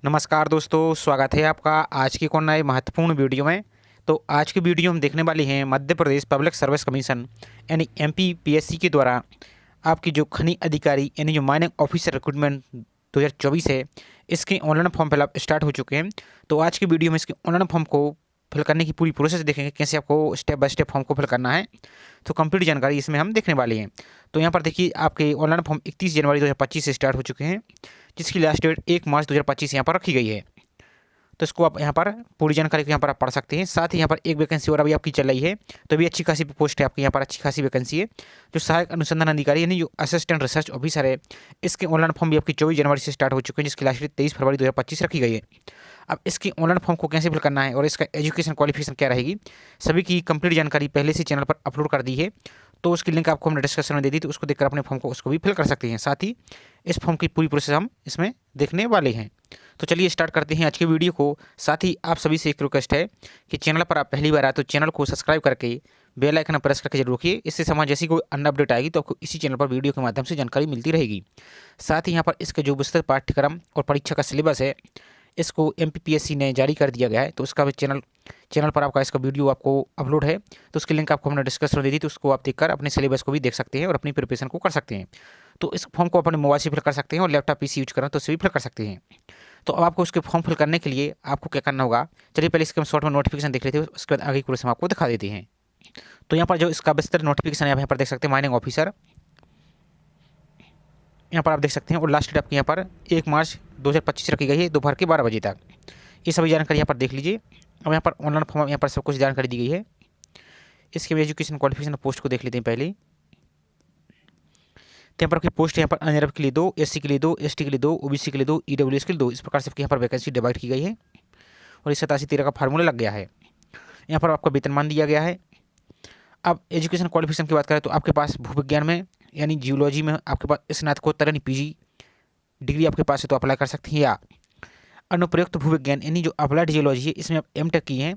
नमस्कार दोस्तों, स्वागत है आपका आज की को नए महत्वपूर्ण वीडियो में। तो आज की वीडियो हम देखने वाले हैं Madhya Pradesh public service commission यानी एमपीपीएससी के द्वारा आपकी जो खनिज अधिकारी यानी जो माइनिंग ऑफिसर रिक्रूटमेंट 2024 है, इसके ऑनलाइन फॉर्म फिलअप स्टार्ट हो चुके हैं। तो आज की वीडियो में इसके ऑनलाइन फॉर्म को फिल करने की पूरी प्रोसेस देखेंगे, कैसे आपको स्टेप बाय स्टेप फॉर्म को फिल करना है। तो कंप्लीट जानकारी इसमें हम देखने वाले हैं। तो यहाँ पर देखिए, आपके ऑनलाइन फॉर्म 31 जनवरी 2025 से स्टार्ट हो चुके हैं, जिसकी लास्ट डेट 1 मार्च 2025 यहाँ पर रखी गई है। तो इसको आप यहाँ पर पूरी जानकारी को यहाँ पर आप पढ़ सकते हैं। साथ ही यहाँ पर एक वैकेंसी और अभी आपकी चल रही है, तो अभी अच्छी खासी पोस्ट है आपकी, यहाँ पर अच्छी खासी वैकेंसी है। जो सहायक अनुसंधान अधिकारी यानी जो असिस्टेंट रिसर्च ऑफिसर है, इसके ऑनलाइन फॉर्म भी आपकी 24 जनवरी से स्टार्ट हो चुके हैं, जिसकी लास्ट डेट 23 फरवरी 2025 रखी गई है। अब इसकी ऑनलाइन फॉर्म को कैसे फिल करना है और इसका एजुकेशन क्वालिफिकेशन क्या रहेगी, सभी की कंप्लीट जानकारी पहले से चैनल पर अपलोड कर दी है। तो उसकी लिंक आपको हमने डिस्क्रिप्शन में दे दी, तो उसको देखकर अपने फॉर्म को उसको भी फिल कर सकते हैं। साथ ही इस फॉर्म की पूरी प्रोसेस हम इसमें देखने वाले हैं। तो चलिए स्टार्ट करते हैं आज की वीडियो को। साथ ही आप सभी से एक रिक्वेस्ट है कि चैनल पर आप पहली बार आए तो चैनल को सब्सक्राइब करके बेल आइकन प्रेस करके जरूर रखिए। इससे समाज जैसी कोई अन्य अपडेट आएगी तो आपको इसी चैनल पर वीडियो के माध्यम से जानकारी मिलती रहेगी। साथ ही यहाँ पर इसके जो विस्तृत पाठ्यक्रम और परीक्षा का सिलेबस है, इसको एमपीपीएससी ने जारी कर दिया गया है। तो उसका भी चैनल पर आपका इसका वीडियो आपको अपलोड है, तो उसकी लिंक आपको हमने डिस्क्रिप्शन में दे दी, तो उसको आप देखकर अपने सिलेबस को भी देख सकते हैं और अपनी प्रिपरेशन को कर सकते हैं। तो इस फॉर्म को अपने मोबाइल से फिल कर सकते हैं और लैपटॉप पीसी यूज करें तो उसे भी फिल कर सकते हैं। तो अब आपको उसके फॉर्म फिल करने के लिए आपको क्या करना होगा, चलिए पहले इसके हम शॉर्ट में नोटिफिकेशन देख लेते हैं, उसके बाद आगे की प्रोसेस हम आपको दिखा देते हैं। तो यहाँ पर जो इसका विस्तृत नोटिफिकेशन है, आप यहाँ पर देख सकते हैं माइनिंग ऑफिसर, यहाँ पर आप देख सकते हैं। और लास्ट डेट आपकी यहाँ पर 1 मार्च 2025 रखी गई है, दोपहर के 12 बजे तक। ये सभी जानकारी यहाँ पर देख लीजिए। अब यहाँ पर ऑनलाइन फॉर्म यहाँ पर सब कुछ जानकारी दी गई है। इसके भी एजुकेशन क्वालिफिकेशन पोस्ट को देख लेते हैं पहले। तो यहाँ पर आपकी पोस्ट यहाँ पर अनरिजर्व के लिए 2, एससी के लिए 2, एसटी के लिए 2, ओबीसी के लिए 2, ईडब्ल्यूएस के लिए 2, इस प्रकार से यहाँ पर वैकेंसी डिवाइड की गई है। और इस 87-13 का फार्मूला लग गया है। यहाँ पर आपको वेतनमान दिया गया है। अब एजुकेशन क्वालिफिकेशन की बात करें तो आपके पास भूविज्ञान में यानी जियोलॉजी में आपके पास स्नातकोत्तर यानी पीजी डिग्री आपके पास है तो अप्लाई कर सकते हैं, या अनुप्रयुक्त भूविज्ञान यानी जो अप्लाइड जियोलॉजी है, इसमें आप एमटेक की हैं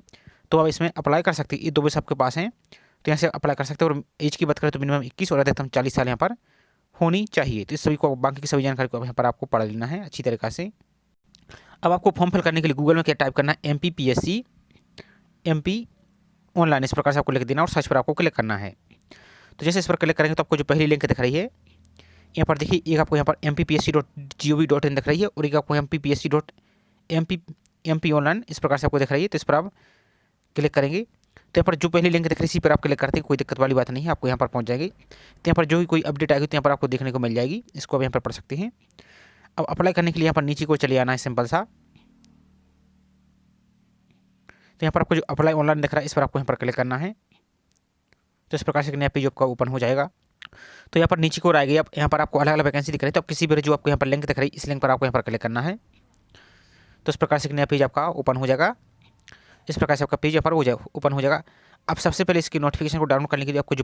तो आप इसमें अप्लाई कर सकते हैं। ये दो बेस आपके पास हैं, तो यहाँ से अप्लाई कर सकते हैं। और एज की बात करें तो मिनिमम 21 और अधिकतम 40 साल यहाँ पर होनी चाहिए। तो इस सभी को, बाकी की सभी जानकारी को यहाँ पर आपको पढ़ लेना है अच्छी तरीक़ा से। अब आपको फॉर्म फिल करने के लिए गूगल में क्या टाइप करना है, एमपीपीएससी एमपी ऑनलाइन, इस प्रकार से आपको लिख देना और सर्च पर आपको क्लिक करना है। तो जैसे इस पर क्लिक करेंगे तो आपको जो पहली लिंक दिख रही है, यहाँ पर देखिए, एक आपको यहाँ पर mppsc.gov.in दिख रही है और एक आपको mppsc.mp ऑनलाइन इस प्रकार से आपको दिख रही है। तो इस पर आप क्लिक करेंगे तो यहाँ पर जो पहली लिंक दिख रही है इसी पर आप क्लिक करते हैं, कोई दिक्कत वाली बात नहीं है, आपको यहाँ पर पहुँच जाएगी। तो यहाँ पर जो भी कोई अपडेट आएगी तो यहाँ पर आपको देखने को मिल जाएगी, इसको आप यहाँ पर पढ़ सकते हैं। अब अप्लाई करने के लिए यहाँ पर नीचे को चले आना है सिंपल सा। तो यहाँ पर आपको जो अप्लाई ऑनलाइन दिख रहा है इस पर आपको यहाँ पर क्लिक करना है। तो इस प्रकार से एक नया पेज आपका ओपन हो जाएगा। तो यहाँ पर नीचे को आ गई, अब यहाँ पर आपको अलग अलग वैकेंसी दिख रही है, तो आप किसी भी जो आपको यहाँ पर लिंक दिख रही है इस लिंक पर आपको यहाँ पर क्लिक करना है। तो इस प्रकार से एक नया पेज आपका ओपन हो जाएगा। इस प्रकार से आपका पेज यहाँ पर ओपन हो जाएगा। अब सबसे पहले इसकी नोटिफिकेशन को डाउनलोड करने के लिए आपको जो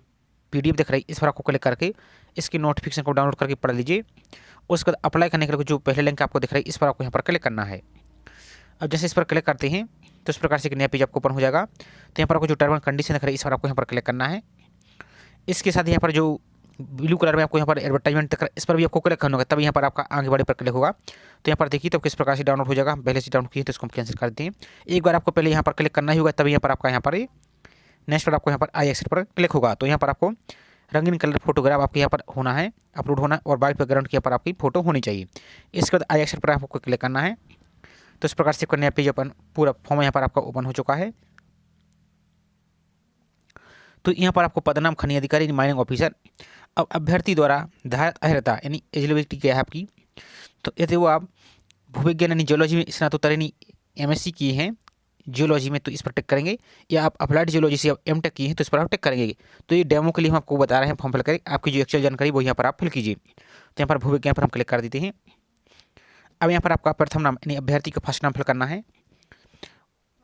पीडीएफ दिख रही है इस पर आपको क्लिक करके इसकी नोटिफिकेशन को डाउनलोड करके पढ़ लीजिए। उसके बाद अप्लाई करने के लिए जो पहले लिंक आपको दिख रही है इस पर आपको यहाँ पर क्लिक करना है। अब जैसे इस पर क्लिक करते हैं तो इस प्रकार से एक नया पेज आपको ओपन हो जाएगा। तो यहाँ पर आपको जो टर्म एंड कंडीशन दिख रही है इस पर आपको यहाँ पर क्लिक करना है। इसके साथ यहाँ पर जो ब्लू कलर में आपको यहाँ पर एडवर्टाइजमेंट दिख रहा है इस पर भी आपको क्लिक करना होगा, तब यहाँ पर आपका आगे बढ़े पर क्लिक होगा। तो यहाँ पर देखिए तो किस प्रकार से डाउनलोड हो जाएगा। पहले से डाउनलोड किए तो इसको हम कैंसिल कर देते हैं। एक बार आपको पहले यहाँ पर क्लिक करना ही होगा, तभी यहाँ पर आपका यहाँ पर नेक्स्ट पर आपको यहाँ पर आई एक्सेप्ट पर क्लिक होगा। तो यहाँ पर आपको रंगीन कलर फोटोग्राफ आपके यहाँ पर होना है, अपलोड होना है, और वाइट बैकग्राउंड के यहाँ पर आपकी फोटो होनी चाहिए। इसके बाद आई एक्सेप्ट पर आपको क्लिक करना है। तो इस प्रकार से नया पेज ओपन, पूरा फॉर्म यहाँ पर आपका ओपन हो चुका है। तो यहाँ पर आपको पदनाम खनिज अधिकारी माइनिंग ऑफिसर। अब अभ्यर्थी द्वारा धारत अहर्ता यानी एलिजिबिलिटी क्या है आपकी, तो यदि वो आप भूविज्ञान यानी जियोलॉजी में स्नातकोत्तर यानी एमएससी किए हैं जियोलॉजी में तो इस पर टिक करेंगे, या आप अप्लाइड जियोलॉजी से आप एमटेक किए हैं तो इस पर आप टिक करेंगे। तो ये डेमो के लिए हम आपको बता रहे हैं फॉर्म फिल करें, आपकी जो एक्चुअल जानकारी वो यहाँ पर आप फिल कीजिए। तो यहाँ पर भूविज्ञान पर हम क्लिक कर देते हैं। अब यहाँ पर आपका प्रथम नाम यानी अभ्यर्थी का फर्स्ट नाम फिल करना है।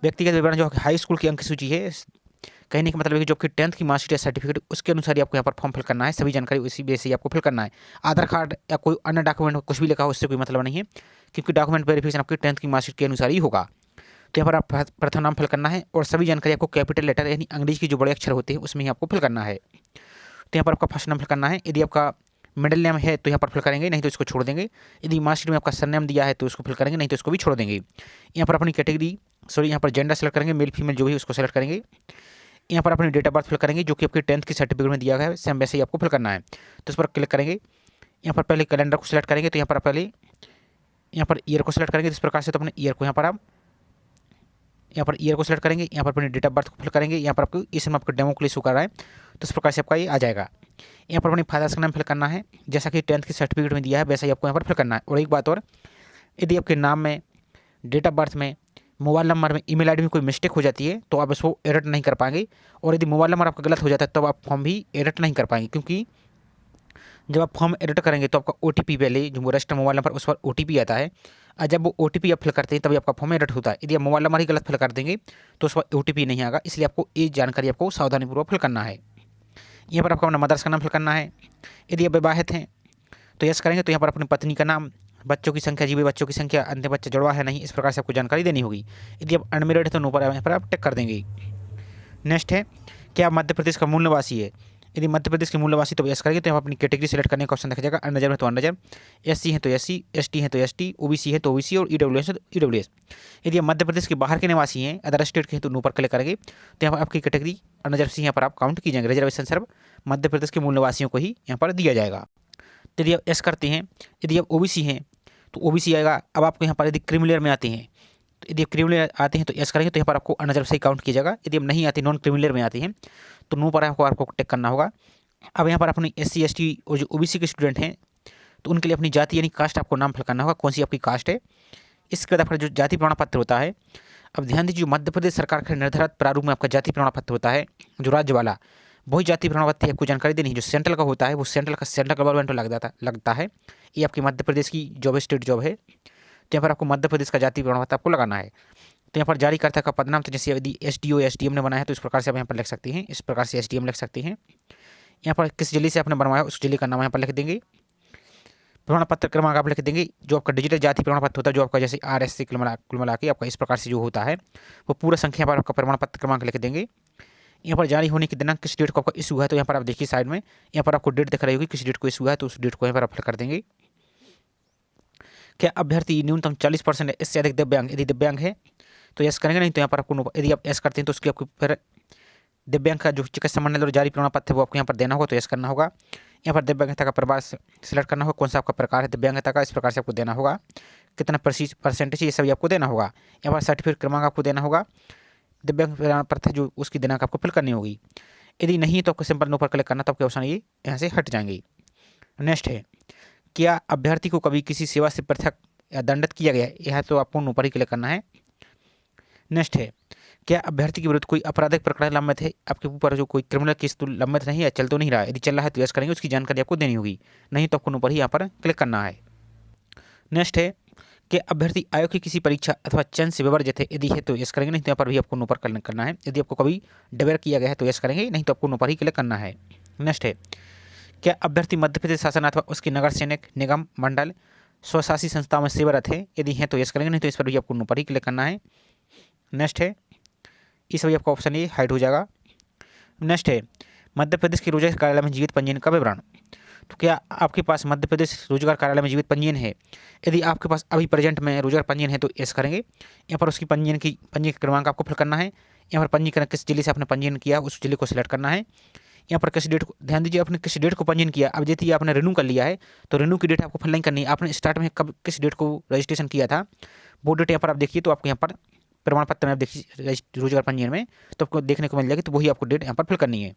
व्यक्तिगत विवरण जो हाई स्कूल की अंक सूची है, कहने का मतलब है कि जो आपकी 10th की मार्कशीट या सर्टिफिकेट उसके अनुसार ही आपको यहाँ पर फॉर्म फिल करना है। सभी जानकारी उसी बेस से आपको फिल करना है। आधार कार्ड या कोई अन्य डॉक्यूमेंट कुछ भी लिखा हो उससे कोई मतलब नहीं है, क्योंकि डॉक्यूमेंट वेरिफिकेशन आपकी 10th की मार्कशीट के अनुसार ही होगा। तो यहाँ पर आप प्रथम नाम फिल करना है और सभी जानकारी आपको कैपिटल लेटर यानी अंग्रेजी के जो बड़े अक्षर होते हैं उसमें ही आपको फिल करना है। तो यहाँ पर आपका फर्स्ट नाम फिल करना है। यदि आपका मिडिल नेम है तो यहाँ पर फिल करेंगे, नहीं तो इसको छोड़ देंगे। यदि मार्कशीट में आपका सरनेम दिया है तो उसको फिल करेंगे, नहीं तो इसको भी छोड़ देंगे। यहाँ पर अपनी कैटेगरी यहाँ पर जेंडर सेलेक्ट करेंगे, मेल फीमेल जो भी उसको सेलेक्ट करेंगे। यहाँ पर अपनी डेट ऑफ बर्थ फिल करेंगे जो कि आपके 10th की सर्टिफिकेट में दिया गया है, सेम वैसे ही आपको फिल करना है। तो इस पर क्लिक करेंगे। यहाँ पर पहले कैलेंडर को सिलेक्ट करेंगे, तो यहाँ पर पहले यहाँ पर ईयर को सिलेक्ट करेंगे। इस प्रकार से तो अपने ईयर को यहाँ पर आप यहाँ पर ईयर को सिलेक्ट करेंगे, यहाँ पर अपनी डेट ऑफ बर्थ को फिल करेंगे। यहाँ पर आपको इस समय आपको डेमो के लिए शो कर रहा है, तो इस प्रकार से आपका ये आ जाएगा। यहाँ पर अपने फादर्स का नाम फिल करना है, जैसा कि 10th की सर्टिफिकेट में दिया है वैसा ही आपको यहाँ पर फिल करना है। और एक बात और, यदि आपके नाम में, डेट ऑफ बर्थ में, मोबाइल नंबर में, ईमेल आईडी में कोई मिस्टेक हो जाती है तो आप इसको एडिट नहीं कर पाएंगे। और यदि मोबाइल नंबर आपका गलत हो जाता है तब आप फॉर्म भी एडिट नहीं कर पाएंगे, क्योंकि जब आप फॉर्म एडिट करेंगे तो आपका OTP पहले जो रजिस्टर मोबाइल नंबर उस पर OTP आता है, और जब वो OTP आप फिल करते हैं तभी आपका फॉर्म एडिट होता है। यदि आप मोबाइल नंबर ही गलत फिल कर देंगे तो उस पर OTP नहीं आएगा, इसलिए आपको ये जानकारी आपको सावधानीपूर्वक फिल करना है। यहाँ पर आपको अपना मदर्स का नाम फिल करना है। यदि आप विवाहित हैं तो यस करेंगे, तो यहाँ पर अपनी पत्नी का नाम, बच्चों की संख्या, जीवित बच्चों की संख्या, अन्य बच्चे जुड़वा है नहीं, इस प्रकार से आपको जानकारी देनी होगी। यदि आप अनमेरिड है तो नो पर यहाँ पर आप टिक कर देंगे। नेक्स्ट है, क्या आप मध्य प्रदेश का मूल निवासी है? यदि मध्य प्रदेश के मूल निवासी तो यस करेंगे, तो यहाँ पर अपनी कैटेगरी सेलेक्ट करने का ऑप्शन देखा जाएगा। अनरिजर्व है तो अनरिजर्व, SC है तो SC, ST है तो ST, OBC है तो OBC और EWS है तो EWS। यदि आप मध्य प्रदेश के बाहर के निवासी हैं, अदर स्टेट के हैं, तो नो पर क्लिक करेंगे, तो यहाँ पर आपकी कैटेगरी अनरिजर्व से यहाँ पर आप काउंट की जाएंगे। रिजर्वेशन सिर्फ मध्य प्रदेश के मूल निवासियों को ही यहाँ पर दिया जाएगा। यदि आप एस करते हैं, यदि आप OBC हैं तो OBC आएगा। अब आपको यहाँ पर यदि क्रीमिलियर में आते हैं, तो यदि आप क्रीमिलियर आते हैं तो एस करेंगे, तो यहाँ पर आपको अनरिजर्व से काउंट किया जाएगा। यदि आप नहीं आते, नॉन क्रीमिलियर में आते हैं, तो नो पर आपको टिक करना होगा। अब यहाँ पर अपनी SC ST और जो OBC के स्टूडेंट हैं तो उनके लिए अपनी जाति यानी कास्ट आपको नाम फिल करना होगा, कौन सी आपकी कास्ट है। इसके बाद आपका जो जाति प्रमाण पत्र होता है, अब ध्यान दीजिए, मध्य प्रदेश सरकार के निर्धारित प्रारूप में आपका जाति प्रमाण पत्र होता है, जो राज्य वाला वही जाति प्रमाण पत्र आपको जानकारी देनी है। जो सेंट्रल का होता है वो सेंट्रल गवर्नमेंट लगता है। ये आपकी मध्य प्रदेश की जॉब, स्टेट जॉब है, तो यहाँ पर आपको मध्य प्रदेश का जाति प्रमाण पत्र आपको लगाना है। तो यहाँ पर जारीकर्ता का पदनाम, तो जैसे यदि SDO SDM ने बनाया है तो इस प्रकार से आप यहाँ पर लिख सकते हैं, इस प्रकार से SDM लिख सकते हैं। यहाँ पर किस जिले से आपने बनवाया उस जिले का नाम यहाँ पर लिख देंगे। प्रमाण पत्र क्रमांक आप लिख देंगे, जो आपका डिजिटल जाति प्रमाण पत्र होता है, जो आपका जैसे RS से कुल मिला के आपका इस प्रकार से जो होता है वो पूरा संख्या पर आपका प्रमाण पत्र क्रमांक लिख देंगे। यहाँ पर जारी होने की दिनांक, किस डेट को आपका इशू है, तो यहाँ पर आप देखिए साइड में यहाँ पर आपको डेट दिख रही होगी, किस डेट को इशू है, तो उस डेट को यहाँ पर आप फिल कर देंगे। क्या अभ्यर्थी न्यूनतम 40% है, इससे अधिक दिव्यांग, यदि दिव्यांग है तो यस करेंगे, नहीं तो यहाँ पर आपको यदि आप यस करते हैं तो उसकी आपको फिर दिव्यांग का जो चिकित्सा मंडल और जारी प्रमाण पत्र है वो आपको यहाँ पर देना होगा, तो यस करना होगा। यहाँ पर दिव्यांगता का प्रकार सिलेक्ट करना होगा, कौन सा आपका प्रकार है दिव्यांगता का, इस प्रकार से आपको देना होगा। कितना परसेंटेज ये सभी आपको देना होगा। यहाँ पर सर्टिफिकेट क्रमांक आपको देना होगा। दिव्यांग प्रमाण पत्र जो उसकी दिनांक आपको फिल करनी होगी। यदि नहीं तो आपको सिंपल नो पर क्लिक करना, तो आपके ऑप्शन ये यहाँ से हट जाएंगे। नेक्स्ट है, क्या अभ्यर्थी को कभी किसी सेवा से पृथक या दंडित किया गया है, यह तो आपको नो पर ही क्लिक करना है। नेक्स्ट है, क्या अभ्यर्थी के विरुद्ध कोई आपराधिक प्रकरण लंबित है, आपके ऊपर जो कोई क्रिमिनल केस तो लंबित नहीं है, चल तो नहीं रहा है, यदि चल रहा है तो यस करेंगे, उसकी जानकारी आपको देनी होगी, नहीं तो आपको नो पर ही यहाँ पर क्लिक करना है। नेक्स्ट है, कि अभ्यर्थी आयोग की किसी परीक्षा अथवा चयन से विवर्जित है, यदि है तो यस करेंगे, नहीं तो यहाँ पर भी आपको नो पर क्लिक करना है। यदि आपको कभी डिवेयर किया गया है तो यस करेंगे, नहीं तो आपको नो पर ही क्लिक करना है। नेक्स्ट है, क्या अभ्यर्थी मध्य प्रदेश शासन अथवा उसकी नगर सैनिक निगम मंडल स्वशासी संस्थाओं में सेवारत है, यदि है तो यस करेंगे, नहीं तो इस पर भी आपको नो पर ही क्लिक करना है। नेक्स्ट है, इस वजह आपका ऑप्शन ये हाइड हो जाएगा। नेक्स्ट है, मध्य प्रदेश के रोजगार कार्यालय में जीवित पंजीयन का विवरण, तो क्या आपके पास मध्य प्रदेश रोजगार कार्यालय में जीवित पंजीयन है, यदि आपके पास अभी प्रेजेंट में रोजगार पंजीयन है तो यस करेंगे। यहाँ पर उसकी पंजीयन क्रमांक आपको फिल करना है। यहाँ पर पंजीकरण किस जिले से आपने पंजीयन किया उस जिले को सिलेक्ट करना है। यहाँ पर किस डेट को, ध्यान दीजिए, आपने किस डेट को पंजीयन किया। अब जैसे आपने रिन्यू कर लिया है तो रिन्यू की डेट आपको फिल नहीं करनी है। आपने स्टार्ट में कब किस डेट को रजिस्ट्रेशन किया था वो डेट यहाँ पर आप देखिए, तो आपको यहाँ पर प्रमाण पत्र में आप देखिए रोजगार पंजीयन में तो आपको देखने को मिल जाएगी, तो वही आपको डेट यहाँ पर फिल करनी है।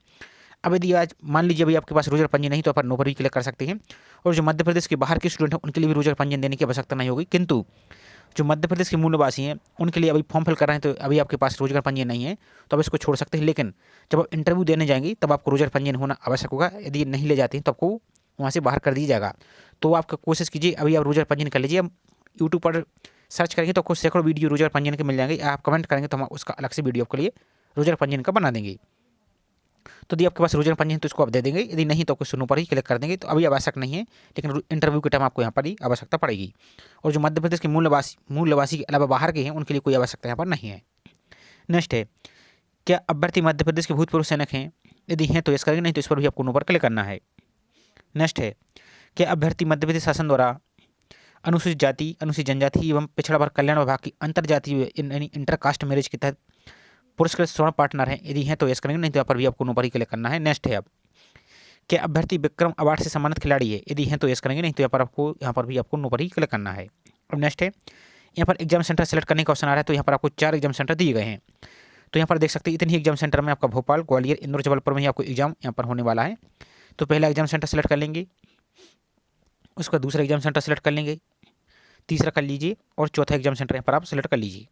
अब यदि आज मान लीजिए अभी आपके पास रोजगार पंजीयन नहीं तो आप नो पर भी क्लिक कर सकते हैं। और जो मध्य प्रदेश के बाहर के स्टूडेंट हैं उनके लिए भी रोजगार पंजीयन देने की आवश्यकता नहीं होगी, किंतु जो मध्य प्रदेश के मूल निवासी हैं उनके लिए अभी फॉर्म फिल कर रहे हैं तो अभी आपके पास रोजगार पंजीयन नहीं है तो आप इसको छोड़ सकते हैं। लेकिन जब आप इंटरव्यू देने जाएंगे तब आपको रोजगार पंजीयन होना आवश्यक होगा। यदि नहीं ले जाते हैं तो आपको वहाँ से बाहर कर दिया जाएगा। तो आपका कोशिश कीजिए, अभी आप रोजगार पंजीयन कर लीजिए। यूट्यूब पर सर्च करेंगे तो आपको सैकड़ों वीडियो रोजगार पंजीयन के मिल जाएंगे। आप कमेंट करेंगे तो हम उसका अलग से वीडियो आपके लिए रोजगार पंजीयन का बना देंगे। तो यदि आपके पास रोजगार पंजीयन तो इसको आप दे देंगे, यदि नहीं तो आपको सुनो पर ही क्लिक कर देंगे। तो अभी आवश्यक नहीं है, लेकिन इंटरव्यू के टाइम आपको यहाँ पर ही आवश्यकता पड़ेगी। और जो मध्य प्रदेश के मूल निवासी के अलावा बाहर के हैं उनके लिए कोई आवश्यकता यहाँ पर नहीं है। नेक्स्ट है, क्या अभ्यर्थी मध्य प्रदेश के भूतपूर्व सैनिक हैं, यदि हैं तो यस करेंगे, नहीं तो इस पर भी आपको नो पर क्लिक करना है। नेक्स्ट है, क्या अभ्यर्थी मध्य प्रदेश शासन द्वारा अनुसूचित जाति, अनुसूचित जनजाति एवं पिछड़ा वर्ग कल्याण विभाग की अंतरजातीय यानी इंटरकास्ट मैरिज के तहत पुरस्कृत स्वर्ण पार्टनर है? यदि है तो यस करेंगे, नहीं तो यहाँ पर भी आपको नो पर ही क्लिक करना है। नेक्स्ट है अब, क्या अभ्यर्थी विक्रम अवार्ड से सम्मानित खिलाड़ी है? यदि है तो यस करेंगे, नहीं तो यहाँ पर भी आपको नो पर ही क्लिक करना है। अब नेक्स्ट है, यहाँ पर एग्जाम सेंटर सेलेक्ट करने का ऑप्शन आ रहा है, तो यहाँ पर आपको 4 एग्जाम सेंटर दिए गए हैं। तो यहाँ पर देख सकते हैं इतने ही एग्जाम सेंटर में आपका भोपाल, ग्वालियर, इंदौर, जबलपुर में ही आपको एग्जाम यहाँ पर होने वाला है। तो पहला एग्जाम सेंटर सेलेक्ट कर लेंगे, उसका दूसरा एग्जाम सेंटर सेलेक्ट कर लेंगे, तीसरा कर लीजिए और चौथा एग्जाम सेंटर यहाँ पर आप सेलेक्ट कर लीजिए।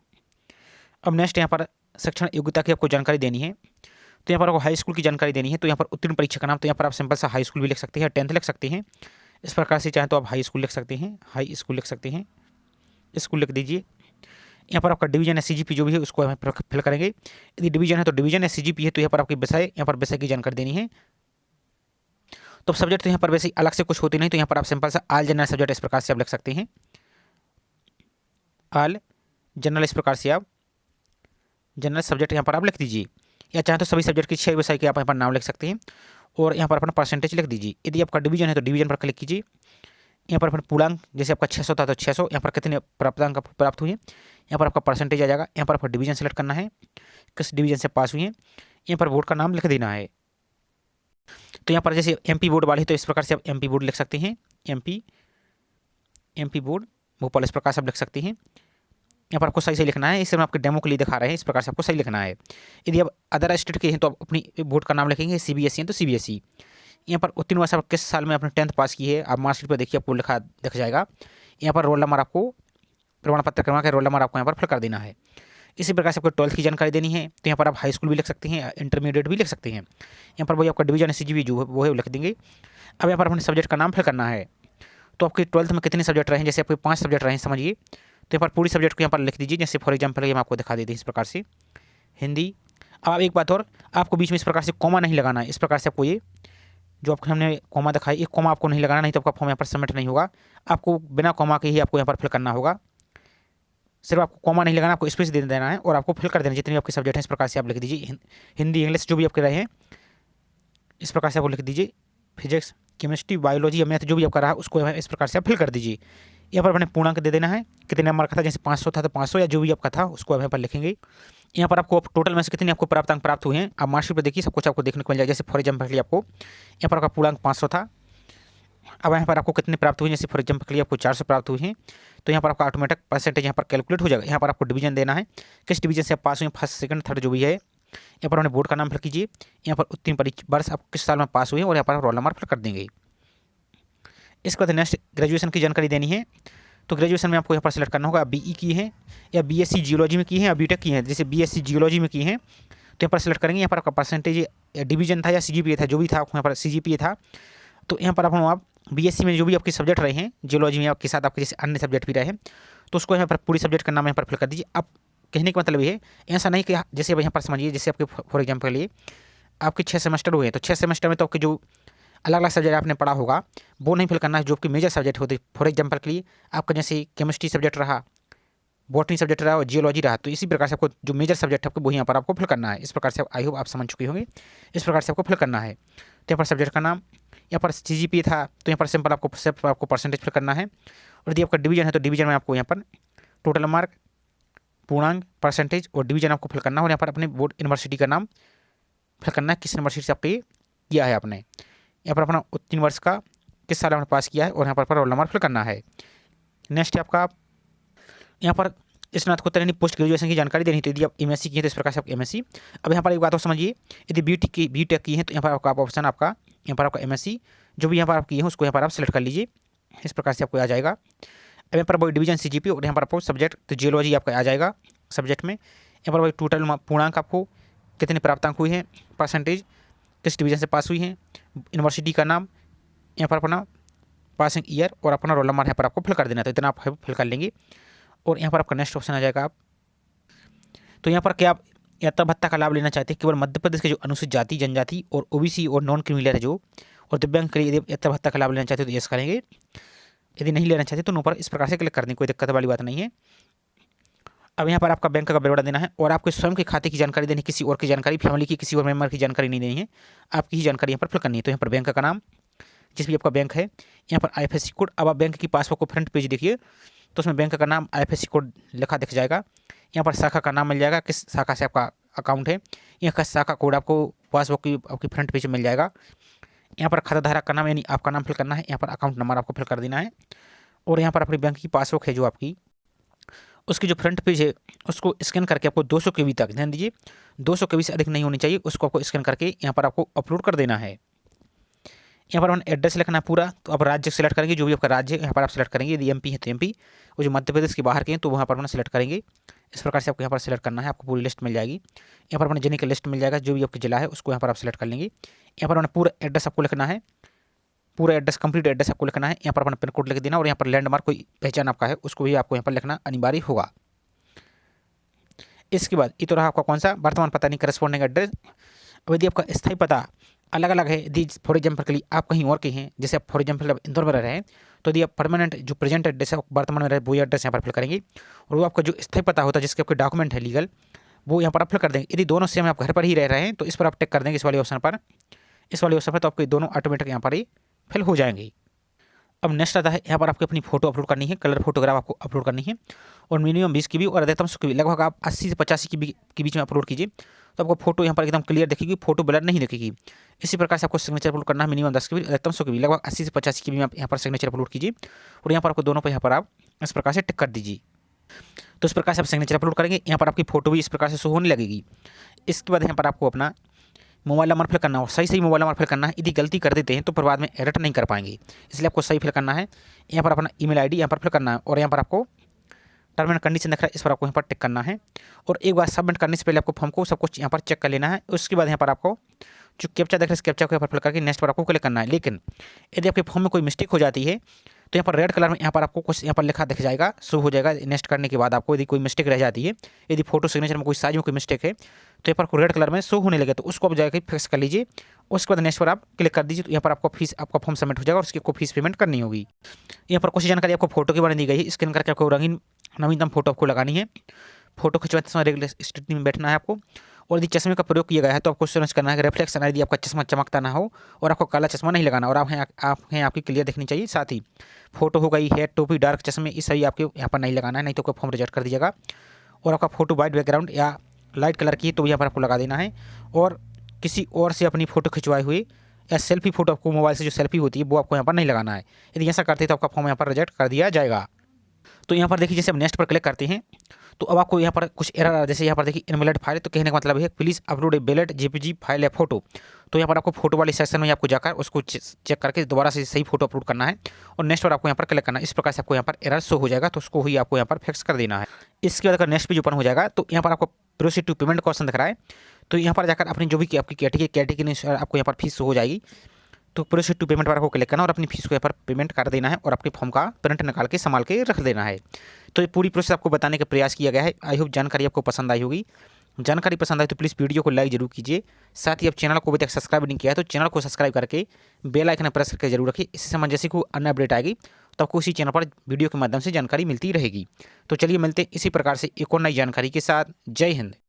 अब नेक्स्ट यहाँ पर शैक्षणिक योग्यता की आपको जानकारी देनी है, तो यहाँ पर आपको हाई स्कूल की जानकारी देनी है। तो यहाँ पर उत्तीर्ण परीक्षा का नाम, तो यहाँ पर आप सिंपल सा हाई स्कूल भी लिख सकते हैं, 10th लिख सकते हैं। इस प्रकार से चाहें तो आप हाई स्कूल लिख सकते हैं, हाई स्कूल लिख सकते हैं, स्कूल लिख दीजिए। यहाँ पर आपका डिवीजन है CGP जो भी है उसको हमें फिल करेंगे। यदि डिवीजन है तो डिवीजन है, CGP है तो यहाँ पर आपकी विषय, यहाँ पर विषय की जानकारी देनी है। तो सब्जेक्ट तो यहाँ पर वैसे अलग से कुछ होती नहीं, तो यहाँ पर आप सिंपल सा ऑल जनरल सब्जेक्ट इस प्रकार से आप लिख सकते हैं, ऑल जनरल, इस प्रकार से आप जनरल सब्जेक्ट यहाँ पर आप लिख दीजिए। या चाहे तो सभी सब्जेक्ट की 6 विषय के आप यहाँ पर नाम लिख सकते हैं और यहाँ पर अपना परसेंटेज लिख दीजिए। यदि आपका डिवीजन है तो डिवीजन पर क्लिक कीजिए। यहाँ पर अपना पूर्णांक, जैसे आपका 600 था तो 600, यहाँ पर कितने प्राप्तांक प्राप्त हुए, यहाँ पर आपका परसेंटेज आ जाएगा। यहाँ पर आपका डिवीजन सेलेक्ट करना है, किस डिवीजन से पास हुए हैं, यहाँ पर बोर्ड का नाम लिख देना है। तो यहाँ पर जैसे MP बोर्ड वाले तो इस प्रकार से आप MP बोर्ड लिख सकते हैं, MP बोर्ड भोपाल, इस प्रकार से आप लिख सकते हैं। यहाँ पर आपको सही से लिखना है, इसे हम आपके डेमो के लिए दिखा रहे हैं, इस प्रकार से आपको सही लिखना है। यदि आप अदर स्टेट के हैं तो आप अपनी बोर्ड का नाम लिखेंगे, CBSE हैं तो CBSE। यहाँ पर उत्तीर्ण वर्ष आप किस साल में अपने 10th पास की है, आप मार्कशीट पर देखिए आपको लिखा दिख जाएगा। यहाँ पर रोल नंबर, आपको प्रमाण पत्र क्रमांक, रोल नंबर आपको यहाँ पर फिल कर देना है। इसी प्रकार से आपको 12th की जानकारी देनी है, तो यहाँ पर आप हाई स्कूल भी लिख सकते हैं, इंटरमीडिएट भी लिख सकते हैं। यहाँ पर वही आपका डिवीजन है CGP जो है वो है लिख देंगे। अब यहाँ पर अपने सब्जेक्ट का नाम फिल करना है। तो आपके 12th में कितने सब्जेक्ट रहे, जैसे आपके 5 सब्जेक्ट रहे समझिए, तो यहाँ पर पूरी सब्जेक्ट को यहाँ पर लिख दीजिए। जैसे फॉर एग्जाम्पल हम आपको दिखा देते हैं इस प्रकार से, हिंदी। अब आप एक बात और, आपको बीच में इस प्रकार से कॉमा नहीं लगाना है। इस प्रकार से आपको ये जो आपको हमने कॉमा दिखाई, एक कॉमा आपको नहीं लगाना, नहीं तो आपका फॉर्म यहाँ पर सबमिट नहीं होगा। आपको बिना कॉमा के ही आपको यहाँ पर फिल करना होगा, सिर्फ आपको कॉमा नहीं लगाना, आपको स्पेस दे देना है और आपको फिल कर देना जितने आपके सब्जेक्ट हैं। इस प्रकार से आप लिख दीजिए, हिंदी इंग्लिश जो भी आपके रहे हैं इस प्रकार से आपको लिख दीजिए। फिजिक्स, केमिस्ट्री, बायोलॉजी या मैथ जो भी आपका रहा उसको इस प्रकार से आप फिल कर दीजिए। यहाँ पर अपने पूर्णांक दे देना है, कितने नंबर का था, जैसे 500 था तो 500 या जो भी आपका था उसको यहाँ पर लिखेंगे। यहाँ पर आपको टोटल में से कितने आपको प्राप्तांक प्राप्त हुए हैं आप मार्कशीट पर देखिए, सब कुछ आपको देखने को मिल जाएगा। जैसे फॉर एग्जाम्पल के लिए आपको यहाँ पर आपका पूर्णांक 500 था, अब यहाँ पर आपको कितने प्राप्त हुए, जैसे फॉर एग्जाम्पल के लिए आपको 400 प्राप्त हुए हैं, तो यहाँ पर आपका ऑटोमेटिक परसेंटेज यहाँ पर कैलकुलेट हो जाएगा। यहाँ पर आपको डिवीजन देना है, किस डिवीजन से आप पास हुए, फर्स्ट सेकंड थर्ड जो भी है। यहाँ पर अपने बोर्ड का नाम फिल कीजिए, यहाँ पर उत्तीर्ण परीक्षा वर्ष आप किस साल में पास हुए और यहाँ पर रोल नंबर फिल कर देंगे। इसके बाद नेक्स्ट ग्रेजुएशन की जानकारी देनी है। तो ग्रेजुएशन में आपको यहाँ पर सेलेक्ट करना होगा, BE की है या BSc जियोलॉजी में की है या BTech की है। जैसे BSc जियोलॉजी में की है तो यहाँ पर सेलेक्ट करेंगे। यहाँ पर आपका परसेंटेज डिवीजन था या CGPA था, जो भी था आपको यहाँ पर CGPA था। तो यहाँ पर आप BSc में जो भी आपके सब्जेक्ट रहे हैं जियोलॉजी में आपके साथ आपके जैसे अन्य सब्जेक्ट भी रहे हैं, तो उसको यहाँ पर पूरी सब्जेक्ट का नाम यहाँ पर फिल कर दीजिए। अब कहने का मतलब ये है, ऐसा नहीं कि जैसे अब यहाँ पर समझिए, जैसे आपके फॉर एग्जाम्पल के लिए आपके 6 सेमेस्टर हुए हैं, तो 6 सेमेस्टर में तो आपके जो अलग अलग सब्जेक्ट आपने पढ़ा होगा वो नहीं फिल करना है, जो आपके मेजर सब्जेक्ट होते। फॉर एग्जाम्पल के लिए आपका जैसे केमिस्ट्री सब्जेक्ट रहा, बॉटनी सब्जेक्ट रहा और जियोलॉजी रहा, तो इसी प्रकार से आपको जो मेजर सब्जेक्ट है आपको वही यहाँ पर आपको फिल करना है। इस प्रकार से आई होप आप समझ चुके होंगे, इस प्रकार से आपको फिल करना है। तो यहाँ पर सब्जेक्ट का नाम, यहाँ पर CGPA था तो यहाँ पर सिंपल आपको परसेंटेज फिल करना है। और यदि आपका डिवीजन है तो डिवीजन में आपको यहाँ पर टोटल मार्क, पूर्णांक, परसेंटेज और डिवीजन आपको फिल करना है। और यहाँ पर अपने बोर्ड यूनिवर्सिटी का नाम फिल करना है, किस यूनिवर्सिटी से आपको किया है आपने। यहाँ पर अपना उत्तीर्ण वर्ष का किस साल आपने पास किया है और यहाँ पर रोल नंबर फिल करना है। नेक्स्ट है आपका यहाँ पर स्नातकोत्तर यानी पोस्ट ग्रेजुएशन की जानकारी देनी है। तो यदि आप MSc की है तो इस प्रकार से आप MSc। अब यहाँ पर एक बात और समझिए, यदि BTech की है तो यहाँ पर आपका ऑप्शन आपका यहाँ पर आपका MSc जो भी यहाँ पर आप किए हैं उसको यहाँ पर आप सेलेक्ट कर लीजिए। इस प्रकार से आपको आ जाएगा। अब यहाँ पर वही डिवीजन CGP और यहाँ पर आपको सब्जेक्ट तो जियोलॉजी आपका आ जाएगा सब्जेक्ट में। यहाँ पर वही टोटल पूर्णांक आपको कितने प्राप्तांक हुए हैं, परसेंटेज, किस डिवीजन से पास हुई हैं, यूनिवर्सिटी का नाम, यहाँ पर अपना पासिंग ईयर और अपना रोल नंबर यहाँ पर आपको फिल कर देना है। तो इतना आप फिल कर लेंगे और यहाँ पर आपका नेक्स्ट ऑप्शन आ जाएगा। आप तो यहाँ पर क्या आप यात्रा भत्ता का लाभ लेना चाहते हैं केवल मध्य प्रदेश के जो अनुसूचित जाति जनजाति और OBC और नॉन क्रीमिलियर है जो और दिव्यांग के लिए यदि यात्रा भत्ता का लाभ लेना चाहते हैं तो यस करेंगे, यदि नहीं लेना चाहते तो नो पर इस प्रकार से क्लिक कर दें, कोई दिक्कत वाली बात नहीं है। अब यहाँ पर आपका बैंक का ब्यौरा देना है और आपके स्वयं के खाते की जानकारी देनी है, किसी और की जानकारी, फैमिली की किसी और मेंबर की जानकारी नहीं देनी है, आपकी ही जानकारी यहाँ पर फिल करनी है। तो यहाँ पर बैंक का नाम, जिस भी आपका बैंक है, यहाँ पर IFSC कोड। अब आप बैंक की पासबुक को फ्रंट पेज देखिए तो उसमें बैंक का नाम, IFSC कोड लिखा दिख जाएगा। यहाँ पर शाखा का नाम मिल जाएगा, किस शाखा से आपका अकाउंट है, यहाँ का शाखा कोड आपको पासबुक की आपकी फ्रंट पेज में मिल जाएगा। यहाँ पर खाता धारक का नाम यानी आपका नाम फिल करना है, यहाँ पर अकाउंट नंबर आपको फिल कर देना है, और यहाँ पर अपनी बैंक की पासबुक है जो आपकी, उसकी जो फ्रंट पेज है उसको स्कैन करके आपको 200 KB तक, ध्यान दीजिए 200 KB से अधिक नहीं होनी चाहिए, उसको आपको स्कैन करके यहाँ पर आपको अपलोड कर देना है। यहाँ पर अपना एड्रेस लिखना है पूरा, तो आप राज्य सेलेक्ट करेंगे, जो भी आपका राज्य है यहाँ पर आप सेलेक्ट करेंगे, यदि MP है तो MP, और जो मध्य प्रदेश के बाहर के हैं तो वहाँ पर अपना सेलेक्ट करेंगे। इस प्रकार से आपको यहाँ पर सेलेक्ट करना है, आपको पूरी लिस्ट मिल जाएगी। यहाँ पर अपने जिले का लिस्ट मिल जाएगा, जो भी आपके जिला है उसको यहाँ पर आप सेलेक्ट कर लेंगे। यहाँ पर अपना पूरा एड्रेस आपको लिखना है, पूरा एड्रेस कंप्लीट एड्रेस आपको लिखना है, यहाँ पर अपना पिन कोड लिख देना, और यहाँ पर लैंडमार्क कोई पहचान आपका है उसको भी आपको यहाँ पर लिखना अनिवार्य होगा। इसके बाद ये तो रहा आपका कौन सा वर्तमान पता नहीं, करस्पॉन्डिंग एड्रेस। अब यदि आपका स्थायी पता अलग अलग है, यदि फॉर एग्जाम्पल के लिए आप कहीं और के हैं, जैसे आप फॉर एग्जाम्पल अब इंदौर में रह रहे हैं, तो यदि आप परमानेंट जो प्रेजेंट एड्रेस है वर्तमान में रहे वही एड्रेस यहाँ पर फिल करेंगे, और वो आपका जो स्थायी पता होता है जिसके आपके डॉक्यूमेंट है लीगल, वो यहाँ पर आप फिल कर देंगे। यदि दोनों सेम आप घर पर ही रह रहे हैं तो इस पर आप टिक कर देंगे, इस वाले ऑप्शन पर, तो आपके दोनों ऑटोमेटिक यहाँ पर ही फिल हो जाएंगे। अब नेक्स्ट आता है, यहाँ पर आपको अपनी फोटो अपलोड करनी है, कलर फोटोग्राफ आपको अपलोड करनी है, और मिनिमम 20 KB और अधिकतम 100 KB, लगभग आप 80 से 85 KB के बीच में अपलोड कीजिए, तो आपको फोटो यहाँ पर एकदम क्लियर दिखेगी, फोटो ब्लर नहीं दिखेगी। इसी प्रकार से आपको सिग्नेचर अपलोड करना है, मिनिमम 10 KB, अधिकतम 100 KB, लगभग 80 से 85 KB में आप यहाँ पर सिग्नेचर अपलोड कीजिए, और यहाँ पर आपको दोनों पर यहाँ पर आप इस प्रकार से टिक कर दीजिए। तो इस प्रकार से आप सिग्नेचर अपलोड करेंगे, यहाँ पर आपकी फोटो भी इस प्रकार से शो होने लगेगी। इसके बाद यहाँ पर आपको अपना मोबाइल नंबर फिल करना हो, सही मोबाइल नंबर फिल करना है, यदि गलती कर देते हैं तो फिर बाद में एडिट नहीं कर पाएंगे, इसलिए आपको सही फिल करना है। यहाँ पर अपना ईमेल ID यहाँ पर फिल करना है, और यहाँ पर आपको टर्म एंड कंडीशन दिख रहा है, इस पर आपको यहाँ पर टिक करना है, और एक बार सबमिट करने से पहले आपको फॉर्म को सब कुछ यहाँ पर चेक कर लेना है। उसके बाद यहाँ पर आपको जो कैप्चा दिख रहा है, इस कैप्चा को यहाँ पर फिल करके नेक्स्ट पर आपको क्लिक करना है। लेकिन यदि आपके फॉर्म में कोई मिस्टेक हो जाती है तो यहाँ पर रेड कलर में यहाँ पर आपको कुछ यहाँ पर लिखा दिख जाएगा, शो हो जाएगा नेक्स्ट करने के बाद आपको, यदि कोई मिस्टेक रह जाती है, यदि फोटो सिग्नेचर में कोई साइज में कोई मिस्टेक है तो यहाँ पर रेड कलर में शो होने लगे, तो उसको आप जाकर फिक्स कर लीजिए। उसके बाद नेक्स्ट पर आप क्लिक कर दीजिए, तो यहाँ पर आपको फीस, आपका फॉर्म सबमिट हो जाएगा, और उसकी आपको फीस पेमेंट करनी होगी। यहाँ पर कुछ जानकारी आपको फोटो के बारे में दी गई है, स्कैन करके आपको रंगीन नवीनतम फोटो आपको लगानी है। फोटो खिंचवाते समय रेगुलर स्थिति में बैठना है आपको, और यदि चश्मे का प्रयोग किया गया है तो आपको सुनिश्चित करना है कि रिफ्लेक्शन यदि आपका चश्मा चमकता ना हो, और आपको काला चश्मा नहीं लगाना, और आपकी क्लियर दिखनी चाहिए। साथ ही फोटो हो गई है, टोपी, डार्क चश्मे, इस सही आपके यहाँ पर नहीं लगाना है, नहीं तो आपका फॉर्म रिजेक्ट कर दीजिएगा। और आपका फोटो वाइट बैकग्राउंड या लाइट कलर की तो यहाँ पर आपको लगा देना है, और किसी और से अपनी फ़ोटो खिंचवाई हुई या सेल्फी फ़ोटो आपको मोबाइल से जो सेल्फी होती है वो आपको यहाँ पर नहीं लगाना है। यदि ऐसा करते हैं तो आपका फॉर्म यहाँ पर रिजेक्ट कर दिया जाएगा। तो यहाँ पर देखिए, जैसे अब नेक्स्ट पर क्लिक करते हैं तो अब आपको यहाँ पर कुछ एरर, जैसे यहाँ पर देखिए इनवैलिड फाइल, तो कहने का मतलब है please upload a valid JPG file या फोटो। तो यहाँ पर आपको फोटो वाले सेक्शन में आपको जाकर उसको चेक करके दोबारा से सही फोटो अपलोड करना है, और नेक्स्ट पर आपको यहाँ पर क्लिक करना है। इस प्रकार से आपको यहाँ पर एरर शो हो जाएगा, तो उसको ही आपको यहाँ पर फिक्स कर देना है। इसके बाद अगर नेक्स्ट पेज ओपन हो जाएगा तो यहाँ पर आपको प्रोसीड टू पेमेंट का ऑप्शन दिख रहा है, तो यहाँ पर जाकर अपनी जो भी आपकी कैटेगरी आपको यहाँ पर फीस हो जाएगी, तो प्रोसीड टू पेमेंट पर आपको क्लिक करना और अपनी फीस को यहाँ पर पेमेंट कर देना है, और आपके फॉर्म का प्रिंट निकाल के संभाल के रख देना है। तो ये पूरी प्रोसेस आपको बताने का प्रयास किया गया है। आई होप जानकारी आपको पसंद आई होगी। जानकारी पसंद आई तो प्लीज़ वीडियो को लाइक जरूर कीजिए। साथ ही आप चैनल को अभी तक सब्सक्राइब नहीं किया है तो चैनल को सब्सक्राइब करके बेल आइकन प्रेस करके जरूर रखिए। इससे संबंधित जैसे कोई अन्य अपडेट आएगी तो आपको इसी चैनल पर वीडियो के माध्यम से जानकारी मिलती रहेगी। तो चलिए मिलते हैं इसी प्रकार से एक और नई जानकारी के साथ। जय हिंद।